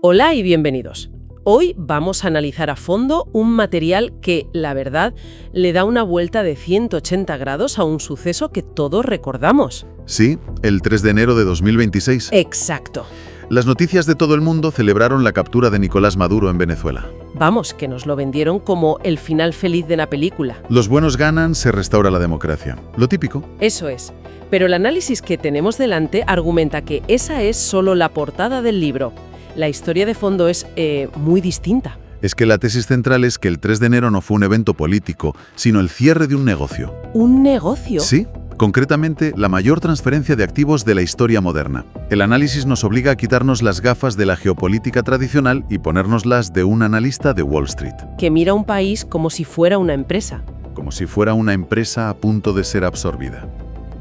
Hola y bienvenidos. Hoy vamos a analizar a fondo un material que, la verdad, le da una vuelta de 180 grados a un suceso que todos recordamos. Sí, el 3 de enero de 2026. Exacto. Las noticias de todo el mundo celebraron la captura de Nicolás Maduro en Venezuela. Vamos, que nos lo vendieron como el final feliz de la película. Los buenos ganan, se restaura la democracia. Lo típico. Eso es. Pero el análisis que tenemos delante argumenta que esa es solo la portada del libro. La historia de fondo es muy distinta. Es que la tesis central es que el 3 de enero no fue un evento político, sino el cierre de un negocio. ¿Un negocio? Sí, concretamente la mayor transferencia de activos de la historia moderna. El análisis nos obliga a quitarnos las gafas de la geopolítica tradicional y ponérnoslas de un analista de Wall Street. Que mira un país como si fuera una empresa. Como si fuera una empresa a punto de ser absorbida.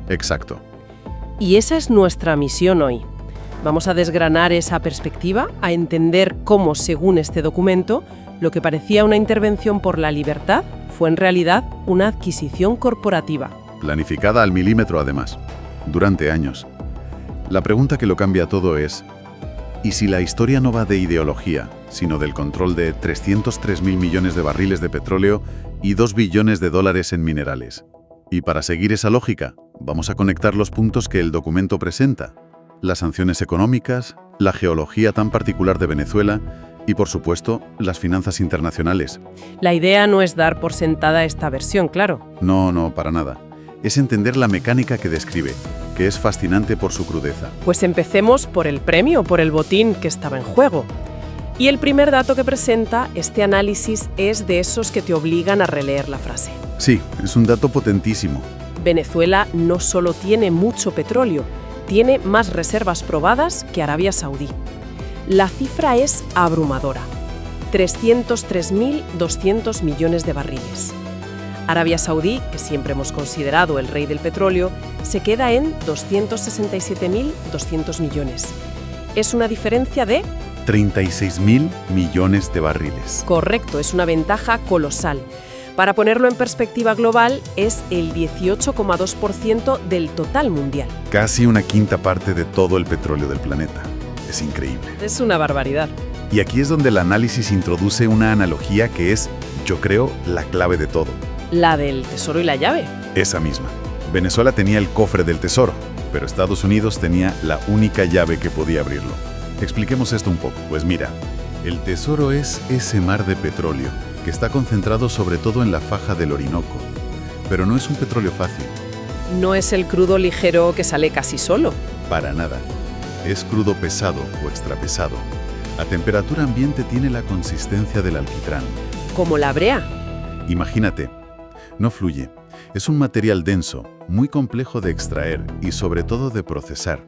Exacto. Y esa es nuestra misión hoy. Vamos a desgranar esa perspectiva, a entender cómo, según este documento, lo que parecía una intervención por la libertad fue en realidad una adquisición corporativa. Planificada al milímetro además, durante años. La pregunta que lo cambia todo es, ¿y si la historia no va de ideología, sino del control de 303.000 millones de barriles de petróleo y 2 billones de dólares en minerales? Y para seguir esa lógica, vamos a conectar los puntos que el documento presenta. Las sanciones económicas, la geología tan particular de Venezuela y, por supuesto, las finanzas internacionales. La idea no es dar por sentada esta versión, claro. No, para nada. Es entender la mecánica que describe, que es fascinante por su crudeza. Pues empecemos por el premio, por el botín que estaba en juego. Y el primer dato que presenta este análisis es de esos que te obligan a releer la frase. Sí, es un dato potentísimo. Venezuela no solo tiene mucho petróleo, tiene más reservas probadas que Arabia Saudí. La cifra es abrumadora, 303.200 millones de barriles. Arabia Saudí, que siempre hemos considerado el rey del petróleo, se queda en 267.200 millones. Es una diferencia de 36.000 millones de barriles. Correcto, es una ventaja colosal. Para ponerlo en perspectiva global, es el 18,2% del total mundial. Casi una quinta parte de todo el petróleo del planeta. Es increíble. Es una barbaridad. Y aquí es donde el análisis introduce una analogía que es, yo creo, la clave de todo. La del tesoro y la llave. Esa misma. Venezuela tenía el cofre del tesoro, pero Estados Unidos tenía la única llave que podía abrirlo. Expliquemos esto un poco. Pues mira, el tesoro es ese mar de petróleo que está concentrado sobre todo en la faja del Orinoco. Pero no es un petróleo fácil. No es el crudo ligero que sale casi solo. Para nada. Es crudo pesado o extrapesado. A temperatura ambiente tiene la consistencia del alquitrán. Como la brea. Imagínate, no fluye. Es un material denso, muy complejo de extraer y sobre todo de procesar.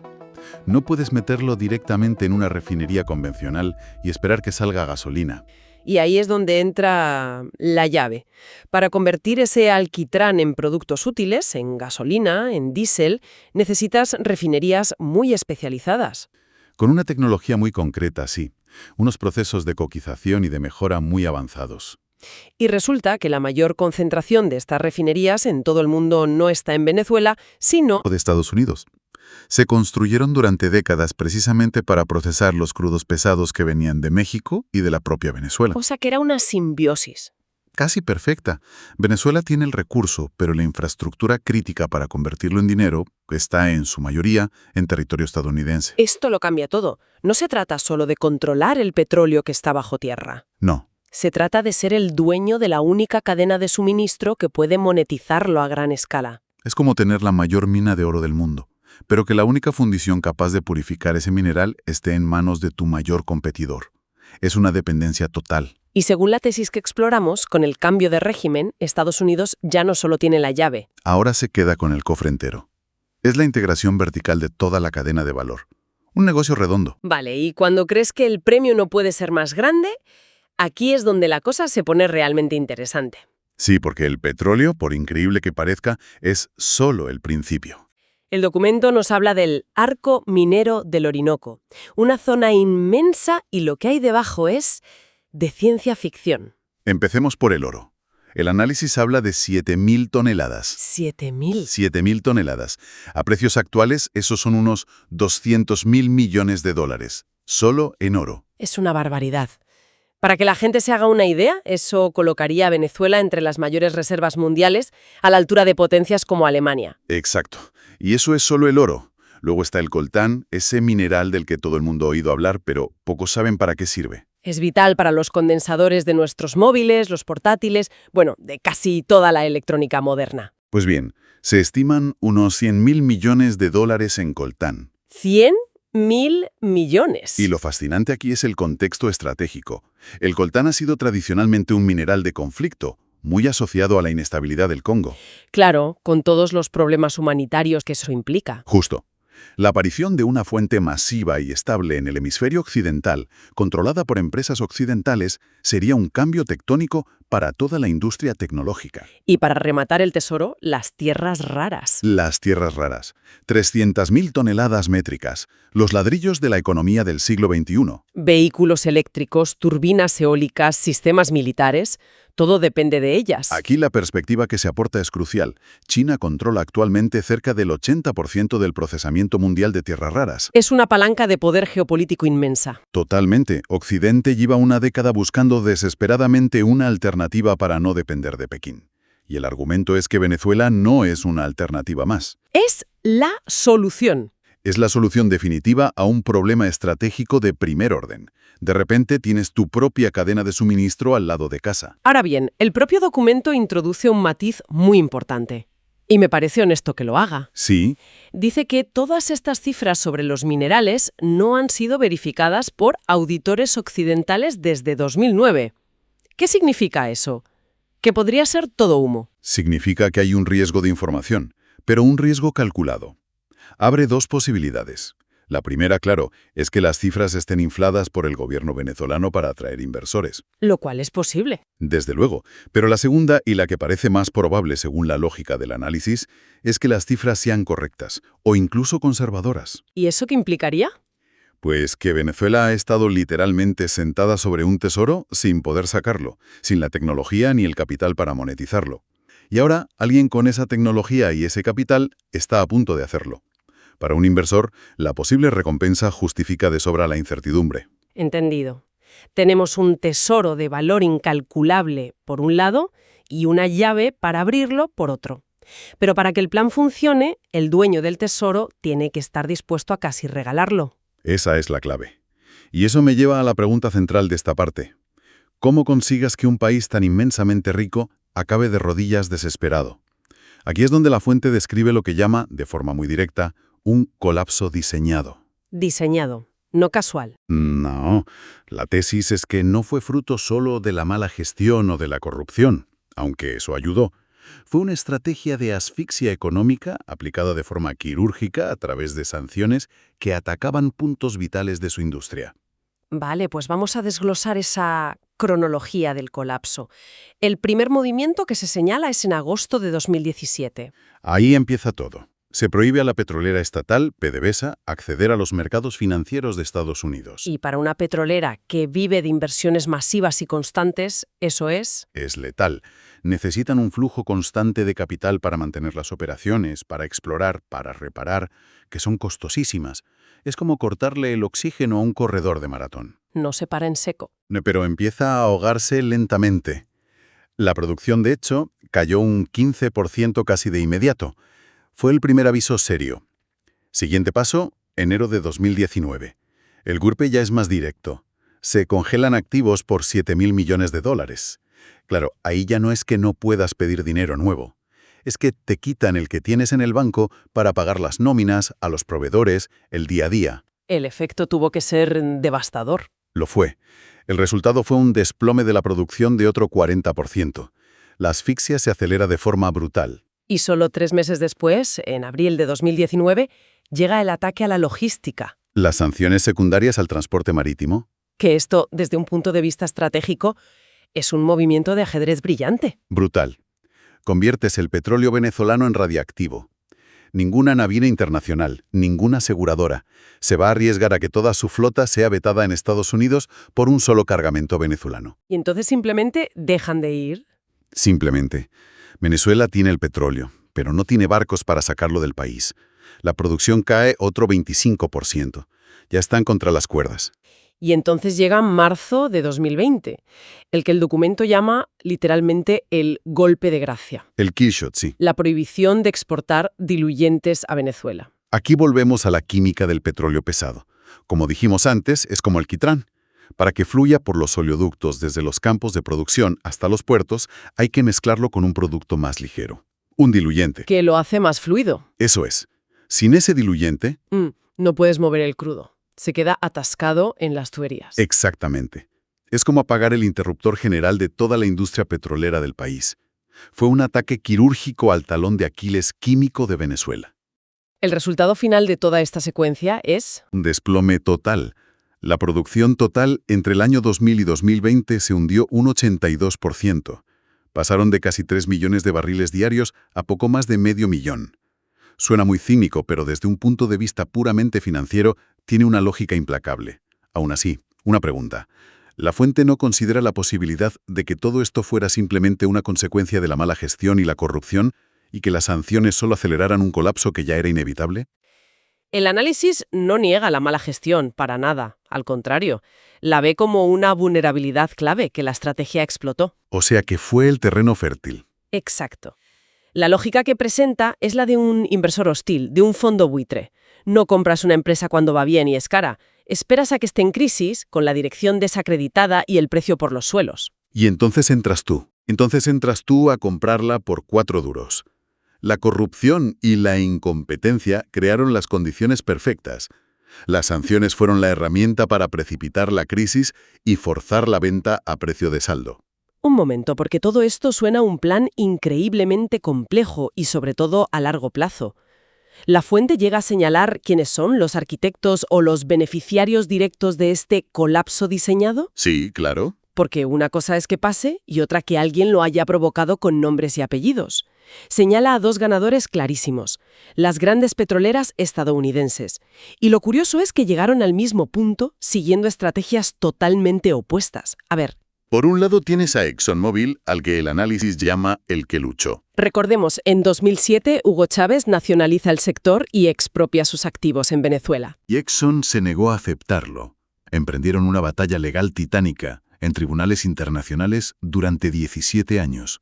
No puedes meterlo directamente en una refinería convencional y esperar que salga gasolina. Y ahí es donde entra la llave. Para convertir ese alquitrán en productos útiles, en gasolina, en diésel, necesitas refinerías muy especializadas. Con una tecnología muy concreta, sí. Unos procesos de coquización y de mejora muy avanzados. Y resulta que la mayor concentración de estas refinerías en todo el mundo no está en Venezuela, sino de Estados Unidos. Se construyeron durante décadas precisamente para procesar los crudos pesados que venían de México y de la propia Venezuela. O sea que era una simbiosis. Casi perfecta. Venezuela tiene el recurso, pero la infraestructura crítica para convertirlo en dinero está en su mayoría en territorio estadounidense. Esto lo cambia todo. No se trata solo de controlar el petróleo que está bajo tierra. No. Se trata de ser el dueño de la única cadena de suministro que puede monetizarlo a gran escala. Es como tener la mayor mina de oro del mundo, pero que la única fundición capaz de purificar ese mineral esté en manos de tu mayor competidor. Es una dependencia total. Y según la tesis que exploramos, con el cambio de régimen, Estados Unidos ya no solo tiene la llave. Ahora se queda con el cofre entero. Es la integración vertical de toda la cadena de valor. Un negocio redondo. Vale, y cuando crees que el premio no puede ser más grande, aquí es donde la cosa se pone realmente interesante. Sí, porque el petróleo, por increíble que parezca, es solo el principio. El documento nos habla del Arco Minero del Orinoco, una zona inmensa y lo que hay debajo es de ciencia ficción. Empecemos por el oro. El análisis habla de 7.000 toneladas. 7.000. 7.000 toneladas. A precios actuales, esos son unos 200.000 millones de dólares, solo en oro. Es una barbaridad. Para que la gente se haga una idea, eso colocaría a Venezuela entre las mayores reservas mundiales, a la altura de potencias como Alemania. Exacto. Y eso es solo el oro. Luego está el coltán, ese mineral del que todo el mundo ha oído hablar, pero pocos saben para qué sirve. Es vital para los condensadores de nuestros móviles, los portátiles, bueno, de casi toda la electrónica moderna. Pues bien, se estiman unos 100.000 millones de dólares en coltán. ¿100.000 millones? Y lo fascinante aquí es el contexto estratégico. El coltán ha sido tradicionalmente un mineral de conflicto, muy asociado a la inestabilidad del Congo. Claro, con todos los problemas humanitarios que eso implica. Justo. La aparición de una fuente masiva y estable en el hemisferio occidental, controlada por empresas occidentales, sería un cambio tectónico para toda la industria tecnológica. Y para rematar el tesoro, las tierras raras. Las tierras raras. 300.000 toneladas métricas. Los ladrillos de la economía del siglo XXI. Vehículos eléctricos, turbinas eólicas, sistemas militares, todo depende de ellas. Aquí la perspectiva que se aporta es crucial. China controla actualmente cerca del 80% del procesamiento mundial de tierras raras. Es una palanca de poder geopolítico inmensa. Totalmente. Occidente lleva una década buscando desesperadamente una alternativa para no depender de Pekín. Y el argumento es que Venezuela no es una alternativa más. Es la solución. Es la solución definitiva a un problema estratégico de primer orden. De repente tienes tu propia cadena de suministro al lado de casa. Ahora bien, el propio documento introduce un matiz muy importante. Y me parece honesto que lo haga. Sí, Dice que todas estas cifras sobre los minerales no han sido verificadas por auditores occidentales desde 2009. ¿Qué significa eso? Que podría ser todo humo. significa que hay un riesgo de información, pero un riesgo calculado. Abre dos posibilidades. La primera, claro, es que las cifras estén infladas por el gobierno venezolano para atraer inversores. Lo cual es posible. Desde luego, pero la segunda, y la que parece más probable según la lógica del análisis, es que las cifras sean correctas, o incluso conservadoras. ¿Y eso qué implicaría? Pues que Venezuela ha estado literalmente sentada sobre un tesoro sin poder sacarlo, sin la tecnología ni el capital para monetizarlo. Y ahora, alguien con esa tecnología y ese capital está a punto de hacerlo. Para un inversor, la posible recompensa justifica de sobra la incertidumbre. Entendido. Tenemos un tesoro de valor incalculable por un lado y una llave para abrirlo por otro. Pero para que el plan funcione, el dueño del tesoro tiene que estar dispuesto a casi regalarlo. Esa es la clave. Y eso me lleva a la pregunta central de esta parte. ¿Cómo consigas que un país tan inmensamente rico acabe de rodillas desesperado? Aquí es donde la fuente describe lo que llama, de forma muy directa, un colapso diseñado. Diseñado, no casual. No, la tesis es que no fue fruto solo de la mala gestión o de la corrupción, aunque eso ayudó. Fue una estrategia de asfixia económica aplicada de forma quirúrgica a través de sanciones que atacaban puntos vitales de su industria. Vale, pues vamos a desglosar esa cronología del colapso. El primer movimiento que se señala es en agosto de 2017. Ahí empieza todo. Se prohíbe a la petrolera estatal, PDVSA, acceder a los mercados financieros de Estados Unidos. Y para una petrolera que vive de inversiones masivas y constantes, eso es... Es letal. Necesitan un flujo constante de capital para mantener las operaciones, para explorar, para reparar, que son costosísimas. Es como cortarle el oxígeno a un corredor de maratón. No se para en seco. Pero empieza a ahogarse lentamente. La producción, de hecho, cayó un 15% casi de inmediato. Fue el primer aviso serio. Siguiente paso, enero de 2019. El golpe ya es más directo. Se congelan activos por 7.000 millones de dólares. Claro, ahí ya no es que no puedas pedir dinero nuevo. Es que te quitan el que tienes en el banco para pagar las nóminas, a los proveedores, el día a día. El efecto tuvo que ser devastador. Lo fue. El resultado fue un desplome de la producción de otro 40%. La asfixia se acelera de forma brutal. Y solo 3 meses después, en abril de 2019, llega el ataque a la logística. Las sanciones secundarias al transporte marítimo. Que esto, desde un punto de vista estratégico, es un movimiento de ajedrez brillante. Brutal. Conviertes el petróleo venezolano en radiactivo. Ninguna naviera internacional, ninguna aseguradora, se va a arriesgar a que toda su flota sea vetada en Estados Unidos por un solo cargamento venezolano. Y entonces simplemente dejan de ir. Simplemente, Venezuela tiene el petróleo, pero no tiene barcos para sacarlo del país. La producción cae otro 25%. Ya están contra las cuerdas. Y entonces llega marzo de 2020, el que el documento llama literalmente el golpe de gracia, El killshot, sí. la prohibición de exportar diluyentes a Venezuela. Aquí volvemos a la química del petróleo pesado. Como dijimos antes, es como el quitrán. Para que fluya por los oleoductos desde los campos de producción hasta los puertos, hay que mezclarlo con un producto más ligero. Un diluyente. Que lo hace más fluido. Eso es. Sin ese diluyente... No puedes mover el crudo. Se queda atascado en las tuberías. Exactamente. Es como apagar el interruptor general de toda la industria petrolera del país. Fue un ataque quirúrgico al talón de Aquiles químico de Venezuela. El resultado final de toda esta secuencia es... Un desplome total. La producción total entre el año 2000 y 2020 se hundió un 82%. Pasaron de casi 3 millones de barriles diarios a poco más de medio millón. Suena muy cínico, pero desde un punto de vista puramente financiero, tiene una lógica implacable. Aún así, una pregunta. ¿La fuente no considera la posibilidad de que todo esto fuera simplemente una consecuencia de la mala gestión y la corrupción, y que las sanciones solo aceleraran un colapso que ya era inevitable? El análisis no niega la mala gestión, para nada. Al contrario, la ve como una vulnerabilidad clave que la estrategia explotó. O sea que fue el terreno fértil. Exacto. La lógica que presenta es la de un inversor hostil, de un fondo buitre. No compras una empresa cuando va bien y es cara. Esperas a que esté en crisis, con la dirección desacreditada y el precio por los suelos. Y entonces entras tú. Entonces entras tú a comprarla por 4 duros. La corrupción y la incompetencia crearon las condiciones perfectas. Las sanciones fueron la herramienta para precipitar la crisis y forzar la venta a precio de saldo. Un momento, porque todo esto suena a un plan increíblemente complejo y sobre todo a largo plazo. ¿La fuente llega a señalar quiénes son los arquitectos o los beneficiarios directos de este colapso diseñado? Sí, claro. Porque una cosa es que pase y otra que alguien lo haya provocado con nombres y apellidos. Señala a 2 ganadores clarísimos, las grandes petroleras estadounidenses. Y lo curioso es que llegaron al mismo punto siguiendo estrategias totalmente opuestas. A ver. Por un lado tienes a ExxonMobil, al que el análisis llama el que luchó. Recordemos, en 2007 Hugo Chávez nacionaliza el sector y expropia sus activos en Venezuela. Y Exxon se negó a aceptarlo. Emprendieron una batalla legal titánica en tribunales internacionales durante 17 años.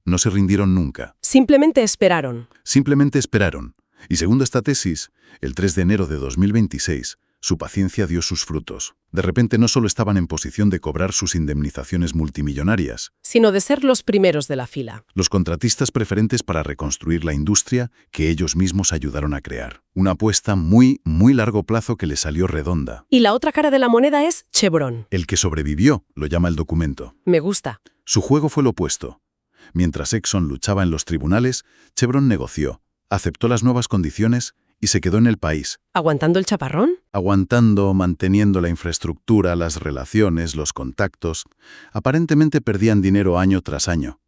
No se rindieron nunca. Simplemente esperaron. Simplemente esperaron. Y según esta tesis, el 3 de enero de 2026, su paciencia dio sus frutos. De repente no solo estaban en posición de cobrar sus indemnizaciones multimillonarias, Sino de ser los primeros de la fila. los contratistas preferentes para reconstruir la industria que ellos mismos ayudaron a crear. Una apuesta muy largo plazo que les salió redonda. Y la otra cara de la moneda es Chevron. El que sobrevivió, lo llama el documento. Me gusta. Su juego fue lo opuesto. Mientras Exxon luchaba en los tribunales, Chevron negoció, aceptó las nuevas condiciones y se quedó en el país. ¿Aguantando el chaparrón? Aguantando, manteniendo la infraestructura, las relaciones, los contactos. Aparentemente perdían dinero año tras año.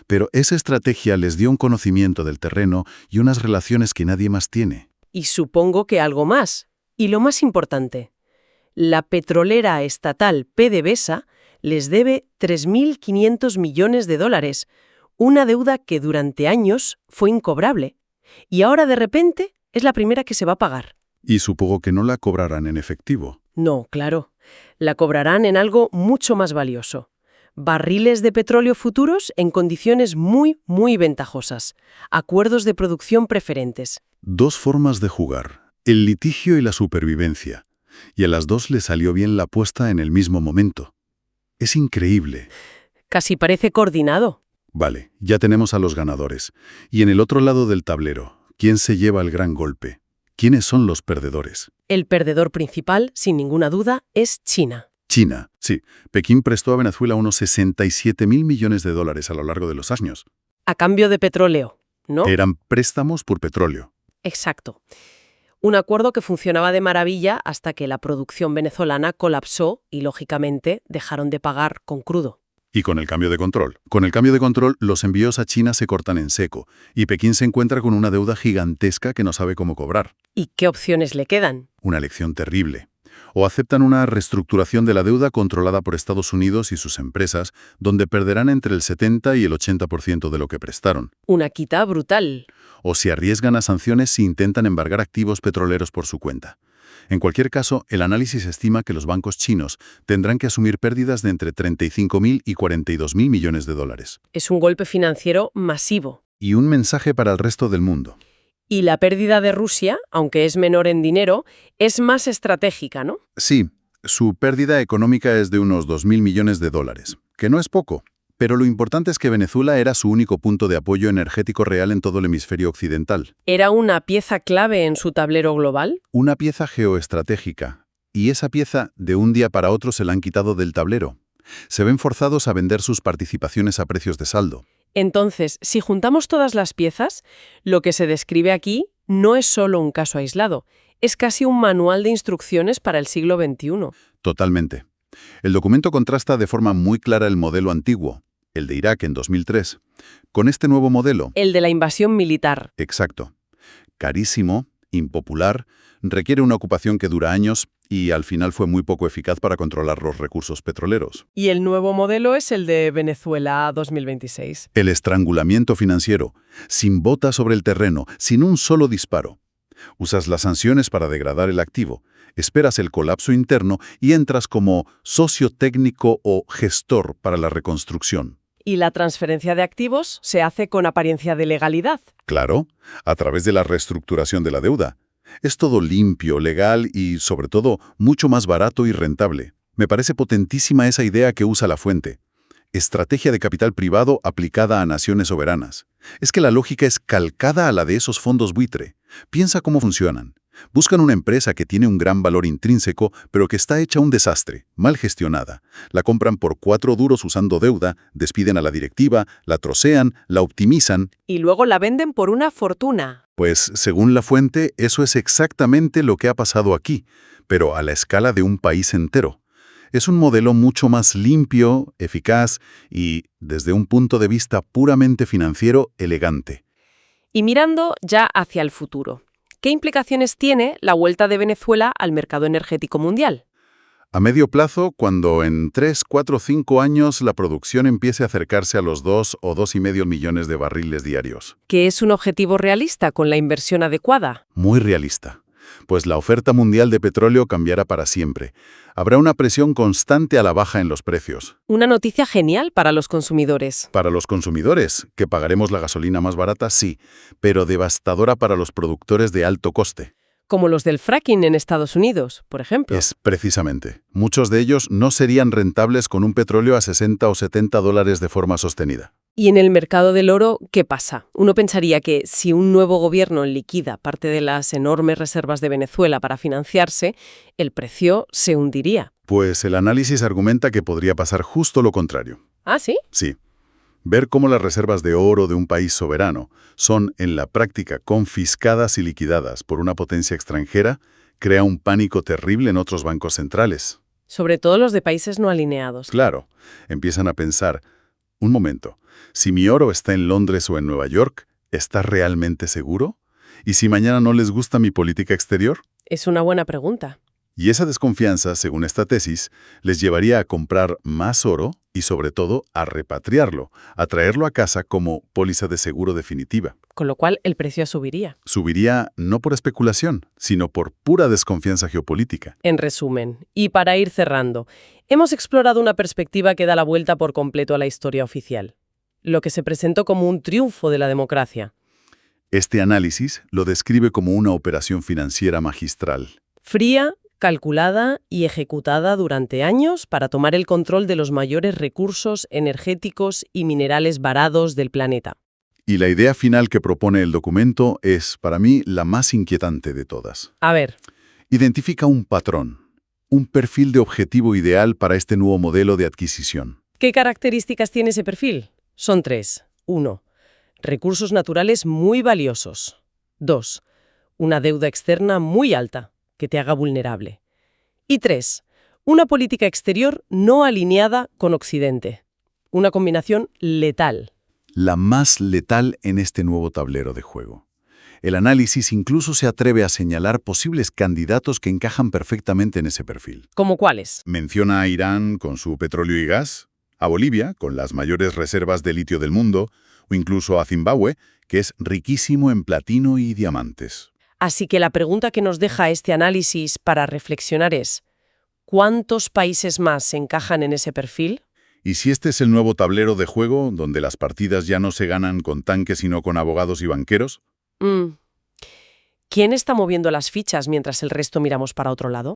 Pero esa estrategia les dio un conocimiento del terreno y unas relaciones que nadie más tiene. Y supongo que algo más. Y lo más importante, la petrolera estatal PDVSA les debe 3.500 millones de dólares, una deuda que durante años fue incobrable. Y ahora de repente es la primera que se va a pagar. Y supongo que no la cobrarán en efectivo. No, claro. La cobrarán en algo mucho más valioso. Barriles de petróleo futuros en condiciones muy ventajosas. Acuerdos de producción preferentes. 2 formas de jugar, el litigio y la supervivencia. Y a las 2 les salió bien la apuesta en el mismo momento. Es increíble. Casi parece coordinado. Vale, ya tenemos a los ganadores. Y en el otro lado del tablero, ¿quién se lleva el gran golpe? ¿Quiénes son los perdedores? El perdedor principal, sin ninguna duda, es China. China, sí. Pekín prestó a Venezuela unos 67.000 millones de dólares a lo largo de los años. A cambio de petróleo, ¿no? Eran préstamos por petróleo. Exacto. Un acuerdo que funcionaba de maravilla hasta que la producción venezolana colapsó y, lógicamente, dejaron de pagar con crudo. Y con el cambio de control. Con el cambio de control, los envíos a China se cortan en seco, y Pekín se encuentra con una deuda gigantesca que no sabe cómo cobrar. ¿Y qué opciones le quedan? Una lección terrible. O aceptan una reestructuración de la deuda controlada por Estados Unidos y sus empresas, donde perderán entre el 70 y el 80% de lo que prestaron. Una quita brutal. O se arriesgan a sanciones si intentan embargar activos petroleros por su cuenta. En cualquier caso, el análisis estima que los bancos chinos tendrán que asumir pérdidas de entre 35.000 y 42.000 millones de dólares. Es un golpe financiero masivo. Y un mensaje para el resto del mundo. Y la pérdida de Rusia, aunque es menor en dinero, es más estratégica, ¿no? Sí, su pérdida económica es de unos 2.000 millones de dólares, que no es poco. Pero lo importante es que Venezuela era su único punto de apoyo energético real en todo el hemisferio occidental. ¿Era una pieza clave en su tablero global? Una pieza geoestratégica. Y esa pieza, de un día para otro, se la han quitado del tablero. Se ven forzados a vender sus participaciones a precios de saldo. Entonces, si juntamos todas las piezas, lo que se describe aquí no es solo un caso aislado, es casi un manual de instrucciones para el siglo XXI. Totalmente. El documento contrasta de forma muy clara el modelo antiguo, el de Irak en 2003, con este nuevo modelo. El de la invasión militar. Exacto. Carísimo, impopular, requiere una ocupación que dura años y al final fue muy poco eficaz para controlar los recursos petroleros. Y el nuevo modelo es el de Venezuela 2026. El estrangulamiento financiero, sin bota sobre el terreno, sin un solo disparo. Usas las sanciones para degradar el activo, esperas el colapso interno y entras como socio técnico o gestor para la reconstrucción. Y la transferencia de activos se hace con apariencia de legalidad. Claro, a través de la reestructuración de la deuda. Es todo limpio, legal y, sobre todo, mucho más barato y rentable. Me parece potentísima esa idea que usa la fuente. Estrategia de capital privado aplicada a naciones soberanas. Es que la lógica es calcada a la de esos fondos buitre. Piensa cómo funcionan. Buscan una empresa que tiene un gran valor intrínseco, pero que está hecha un desastre, mal gestionada. La compran por 4 duros usando deuda, despiden a la directiva, la trocean, la optimizan. Y luego la venden por una fortuna. Pues, según la fuente, eso es exactamente lo que ha pasado aquí, pero a la escala de un país entero. Es un modelo mucho más limpio, eficaz y, desde un punto de vista puramente financiero, elegante. Y mirando ya hacia el futuro, ¿qué implicaciones tiene la vuelta de Venezuela al mercado energético mundial? A medio plazo, cuando en 3, 4, 5 años la producción empiece a acercarse a los 2 o 2,5 millones de barriles diarios. ¿Que es un objetivo realista con la inversión adecuada? Muy realista. Pues la oferta mundial de petróleo cambiará para siempre. Habrá una presión constante a la baja en los precios. Una noticia genial para los consumidores. Para los consumidores, que pagaremos la gasolina más barata, sí, pero devastadora para los productores de alto coste. Como los del fracking en Estados Unidos, por ejemplo. Es precisamente. Muchos de ellos no serían rentables con un petróleo a 60 o 70 dólares de forma sostenida. Y en el mercado del oro, ¿qué pasa? Uno pensaría que si un nuevo gobierno liquida parte de las enormes reservas de Venezuela para financiarse, el precio se hundiría. Pues el análisis argumenta que podría pasar justo lo contrario. ¿Ah, sí? Sí. Ver cómo las reservas de oro de un país soberano son, en la práctica, confiscadas y liquidadas por una potencia extranjera crea un pánico terrible en otros bancos centrales. Sobre todo los de países no alineados. Claro, empiezan a pensar, un momento, si mi oro está en Londres o en Nueva York, ¿está realmente seguro? ¿Y si mañana no les gusta mi política exterior? Es una buena pregunta. Y esa desconfianza, según esta tesis, les llevaría a comprar más oro y, sobre todo, a repatriarlo, a traerlo a casa como póliza de seguro definitiva. Con lo cual, el precio subiría. Subiría no por especulación, sino por pura desconfianza geopolítica. En resumen, y para ir cerrando, hemos explorado una perspectiva que da la vuelta por completo a la historia oficial. Lo que se presentó como un triunfo de la democracia. Este análisis lo describe como una operación financiera magistral. Fría, calculada y ejecutada durante años para tomar el control de los mayores recursos energéticos y minerales varados del planeta. Y la idea final que propone el documento es, para mí, la más inquietante de todas. A ver. Identifica un patrón, un perfil de objetivo ideal para este nuevo modelo de adquisición. ¿Qué características tiene ese perfil? Son 3. 1. Recursos naturales muy valiosos. 2. Una deuda externa muy alta, que te haga vulnerable. Y 3. Una política exterior no alineada con Occidente. Una combinación letal. La más letal en este nuevo tablero de juego. El análisis incluso se atreve a señalar posibles candidatos que encajan perfectamente en ese perfil. ¿Cómo cuáles? Menciona a Irán con su petróleo y gas, a Bolivia, con las mayores reservas de litio del mundo, o incluso a Zimbabue, que es riquísimo en platino y diamantes. Así que la pregunta que nos deja este análisis para reflexionar es, ¿cuántos países más encajan en ese perfil? Y si este es el nuevo tablero de juego, donde las partidas ya no se ganan con tanques sino con abogados y banqueros, ¿Quién está moviendo las fichas mientras el resto miramos para otro lado?